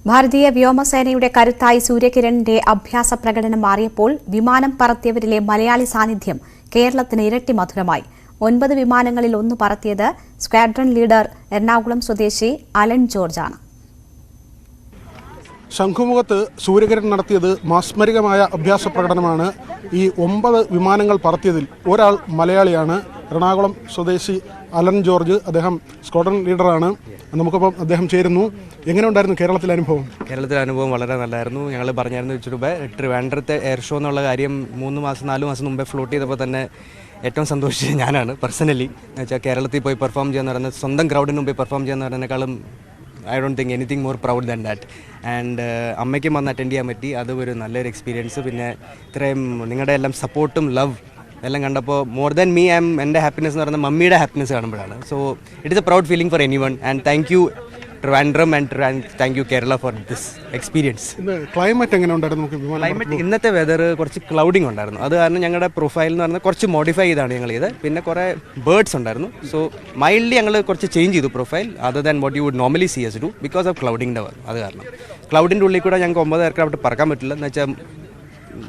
ഭാരതീയ വ്യോമസേനയുടെ കരുത്തായി സൂര്യകിരണിന്റെ അഭ്യാസ പ്രകടനം മാറിയപ്പോൾ വിമാനം പറത്തിയവരിലെ മലയാളി സാന്നിധ്യം കേരളത്തിന് ഇരട്ടി മധുരമായി. 9 വിമാനങ്ങളിൽ 1 പറത്തിയത് സ്ക്വാഡ്രൺ ലീഡർ എറണാകുളം സ്വദേശി അലൻ ജോർജ് ആണ്. ശംഖുമുഖത്ത് സൂര്യകിരൺ നടത്തിയത് മാസ്മരികമായ അഭ്യാസ പ്രകടനമാണ്. ഈ 9 വിമാനങ്ങൾ പറത്തിയതിൽ ഒരാൾ മലയാളിയാണ്, എറണാകുളം സ്വദേശി അലൻ ജോർജ്. അദ്ദേഹം സ്ക്വാഡ്രൺ ലീഡറാണ്. നമുക്കിപ്പം അദ്ദേഹം ചേരുന്നു. എങ്ങനെയുണ്ടായിരുന്നു കേരളത്തിലെ അനുഭവം? കേരളത്തിലെ അനുഭവം വളരെ നല്ലതായിരുന്നു. ഞങ്ങൾ പറഞ്ഞായിരുന്നു വെച്ചിട്ട് ട്രിവാൻഡ്രത്തെ എയർ ഷോ എന്നുള്ള കാര്യം 4 മാസം മുമ്പേ ഫ്ലോട്ട് ചെയ്തപ്പോൾ തന്നെ ഏറ്റവും സന്തോഷിച്ചത് ഞാനാണ് പേഴ്സണലി. എന്ന് വെച്ചാൽ കേരളത്തിൽ പോയി പെർഫോം ചെയ്യാന്ന് പറയുന്നത്, സ്വന്തം ക്രൗഡിന് മുമ്പേ പെർഫോം ചെയ്യാന്ന് പറയുന്നതിനേക്കാളും I don't think anything more proud than that. And അമ്മയ്ക്കും വന്ന് അറ്റൻഡ് ചെയ്യാൻ പറ്റി, അത് ഒരു നല്ലൊരു എക്സ്പീരിയൻസ്. പിന്നെ ഇത്രയും നിങ്ങളുടെ എല്ലാം സപ്പോർട്ടും ലവ് എല്ലാം കണ്ടപ്പോൾ മോർ ദാൻ മീ എൻ്റെ ഹാപ്പിനെസ് എന്ന് പറയുന്നത് മമ്മിയുടെ ഹാപ്പിനെസ് കാണുമ്പോഴാണ്. So it is A proud feeling four anyone. And thank you Trivandrum and thank you Kerala for this experience. Climate എങ്ങനെ ഉണ്ടായിരുന്നു? ക്ലൈമറ്റ് ഇന്നത്തെ വെതർ കുറച്ച് ക്ലൗഡിങ് ഉണ്ടായിരുന്നു. അത് കാരണം ഞങ്ങളുടെ പ്രൊഫൈൽ എന്ന് പറയുന്നത് കുറച്ച് മോഡിഫൈ ചെയ്താണ് ഞങ്ങൾ ചെയ്തത്. പിന്നെ കുറേ ബേർഡ്സ് ഉണ്ടായിരുന്നു. സോ മൈൽഡ്ലി ഞങ്ങൾ കുറച്ച് ചേഞ്ച് ചെയ്തു profile other than what you would normally see us do because of ക്ലൗഡിൻ്റെ. അത് കാരണം ക്ലൗഡിൻ്റെ ഉള്ളിൽ കൂടെ ഞങ്ങൾക്ക് 9 എയർക്രാഫ്റ്റ് പറക്കാൻ പറ്റില്ല. എന്ന് വെച്ചാൽ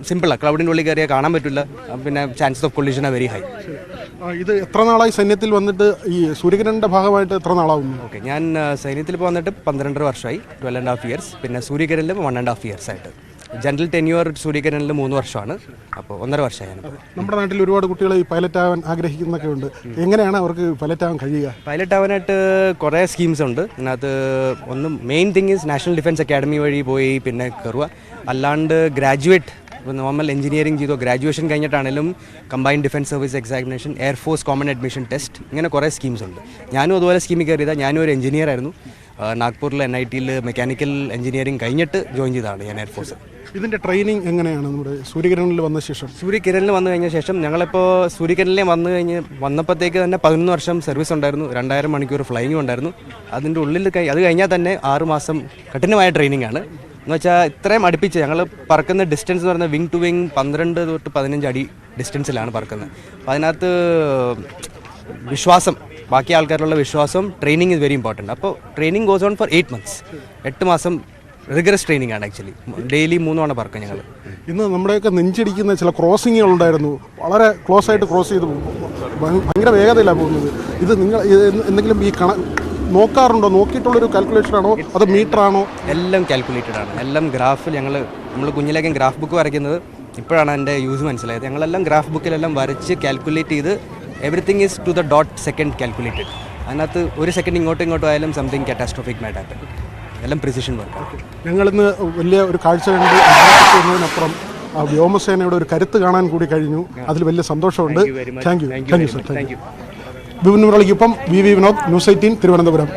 സിമ്പിളാണ്, ക്ലൗഡിൻ്റെ ഉള്ളിൽ കയറിയാൽ കാണാൻ പറ്റില്ല. പിന്നെ chances of collision are very high. ഇത് എത്ര നാളായി സൈന്യത്തിൽ വന്നിട്ട്? ഈ സൂര്യകിരണിൻ്റെ ഭാഗമായിട്ട് എത്ര നാളാവുന്നു? ഓക്കെ, ഞാൻ സൈന്യത്തിൽ ഇപ്പോൾ വന്നിട്ട് 12 വർഷമായി, 12.5 years. പിന്നെ സൂര്യകിരണിൽ 1.5 years ആയിട്ട്. ജനറൽ ടെന്യൂർ സൂര്യകിരണിൽ 3 വർഷമാണ്. അപ്പോൾ 1.5 വർഷമായി. നമ്മുടെ നാട്ടിൽ ഒരുപാട് കുട്ടികൾ ഈ പൈലറ്റ് ആവാൻ ആഗ്രഹിക്കുന്നൊക്കെ ഉണ്ട്. എങ്ങനെയാണ് അവർക്ക് പൈലറ്റ് ആവാൻ കഴിയുക? പൈലറ്റ് ആവാനായിട്ട് കുറേ സ്കീംസ് ഉണ്ട്. അതിനകത്ത് ഒന്ന് main thing is national defence academy വഴി പോയി പിന്നെ കയറുക. അല്ലാണ്ട് ഗ്രാജുവേറ്റ് നോർമൽ എഞ്ചിനീയറിംഗ് ചെയ്തോ ഗ്രാജുവേഷൻ കഴിഞ്ഞിട്ടാണെങ്കിലും combined defence service examination, air force common admission test, ഇങ്ങനെ കുറേ സ്കീംസ് ഉണ്ട്. ഞാനും അതുപോലെ സ്കീമിൽ കയറിയതാണ്. ഞാനും ഒരു എഞ്ചിനീയർ ആയിരുന്നു. നാഗ്പൂരിൽ NITയിൽ മെക്കാനിക്കൽ എഞ്ചിനീയറിംഗ് കഴിഞ്ഞിട്ട് ജോയിൻ ചെയ്തതാണ് ഞാൻ എയർഫോഴ്സ്. ഇതിൻ്റെ ട്രെയിനിങ് എങ്ങനെയാണ് നമ്മുടെ സൂര്യകിരണിൽ വന്ന ശേഷം? സൂര്യകിരണിൽ വന്നു കഴിഞ്ഞ ശേഷം ഞങ്ങളിപ്പോൾ സൂര്യകിരണിലെ വന്നപ്പോഴത്തേക്ക് തന്നെ 11 വർഷം സർവീസ് ഉണ്ടായിരുന്നു. 2000 മണിക്കൂർ ഫ്ലൈയിങ്ങും ഉണ്ടായിരുന്നു. അതിൻ്റെ ഉള്ളിൽ അത് കഴിഞ്ഞാൽ തന്നെ 6 മാസം കഠിനമായ ട്രെയിനിങ് ആണ്. എന്ന് വെച്ചാൽ ഇത്രയും അടുപ്പിച്ച് ഞങ്ങൾ പറക്കുന്ന ഡിസ്റ്റൻസ് എന്ന് പറയുന്നത് വിങ് ടു വിങ് 12 തൊട്ട് 15 അടി ഡിസ്റ്റൻസിലാണ് പറക്കുന്നത്. അപ്പോൾ അതിനകത്ത് വിശ്വാസം, ബാക്കി ആൾക്കാരിലുള്ള വിശ്വാസം, ട്രെയിനിങ് ഇസ് വെരി ഇമ്പോർട്ടൻറ്റ്. അപ്പോൾ training goes on for 8 months. 8 മാസം റിഗറസ് ട്രെയിനിങ് ആണ്. ആക്ച്വലി ഡെയിലി 3 തവണ പറക്കുക ഞങ്ങൾ. ഇന്ന് നമ്മുടെയൊക്കെ നെഞ്ചിടിക്കുന്ന ചില ക്രോസിങ്ങുകൾ ഉണ്ടായിരുന്നു. വളരെ ക്ലോസ് ആയിട്ട് ക്രോസ് ചെയ്ത് ഭയങ്കര വേഗതയിലാണ് പോകുന്നത്. ഇത് നിങ്ങൾ എന്തെങ്കിലും ഈ നോക്കാറുണ്ടോ? നോക്കിയിട്ടുള്ളൊരു കാൽക്കുലേഷൻ ആണോ അത് മീറ്റർ ആണോ? എല്ലാം കാൽക്കുലേറ്റഡ് ആണ്. എല്ലാം ഗ്രാഫിൽ നമ്മൾ കുഞ്ഞിലേക്കും ഗ്രാഫ് ബുക്ക് വരയ്ക്കുന്നത് ഇപ്പോഴാണ് എൻ്റെ യൂസ് മനസ്സിലായത്. ഞങ്ങളെല്ലാം ഗ്രാഫ് ബുക്കിലെല്ലാം വരച്ച് കാൽക്കുലേറ്റ് ചെയ്ത് everything is to the dot second calculated. അതിനകത്ത് ഒരു സെക്കൻഡ് ഇങ്ങോട്ടും ആയാലും സംതിങ് കാറ്റാസ്ട്രോഫിക് മൈറ്റ് ഹാപ്പൻ. എല്ലാം പ്രിസിഷൻ വർക്ക്. ഞങ്ങളിന്ന് വലിയ ഒരു കാഴ്ച കണ്ടതിനപ്പുറം വ്യോമസേനയുടെ ഒരു കരുത്ത് കാണാൻ കൂടി കഴിഞ്ഞു. അതിൽ വലിയ സന്തോഷമുണ്ട്. Thank you sir. വിപിൻ മുരളിക്കൊപ്പം VV വിനോദ്, ന്യൂസ് 18 തിരുവനന്തപുരം.